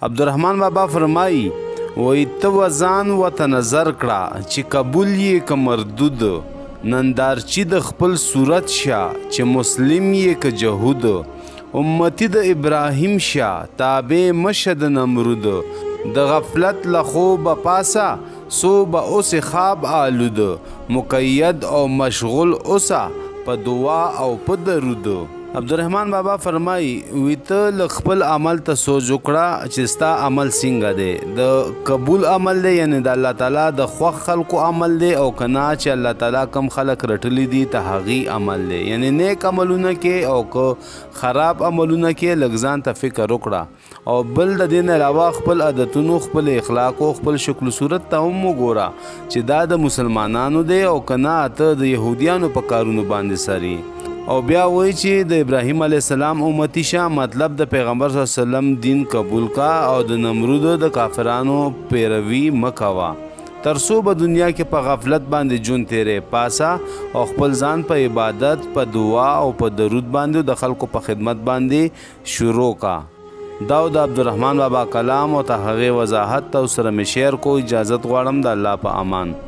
عبدالرحمن بابا فرمایي وایي ته وځان ورته نظر کړه چې قبول یې که مردود نندارچي د خپل صورت شه چې مسلم یې که جهود امتی د ابراهیم شه تابع مشه د نمرود د غفلت له خوبه پاسه سو به اوس خواب آلود مقید او مشغول اوسه په دعا او په درود. عبدالرحمن بابا فرمایي وی ته له خپل عمل ته سوچ وکړه چې ستا عمل څنګه دی، د قبول عمل دی یعنی د الله تعالی د خوښ خلکو عمل دی او که نه چې الله تعالی کم خلک رټلی دي ته هغې عمل دی، یعنی نیک عملونه کې او که خراب عملونه کې لږ ځان ته فکر وکړه او بل د دې نه علاوه خپل عادتونو خپل اخلاقو خپل شکل صورت ته هم وګوره چې دا د مسلمانانو دی او که نه ته د یهودیانو په کارونو باندې سري. او بیا وایي چې د ابراهیم علیه السلام امتی شه، مطلب د پیغمبر صلی الله علیه وسلم دین قبول کا او د نمرود د کافرانو پیروي مه کوه تر څو به دنیا کې په غفلت باندې ژوند تیرې پاسه او خپل ځان په عبادت په دعا او په درود باندې د خلکو په خدمت باندې شروع کا. دا د عبدالرحمن بابا کلام او ته هغې وضاحت ته سره مې شیر کو. اجازت غواړم د الله په امان.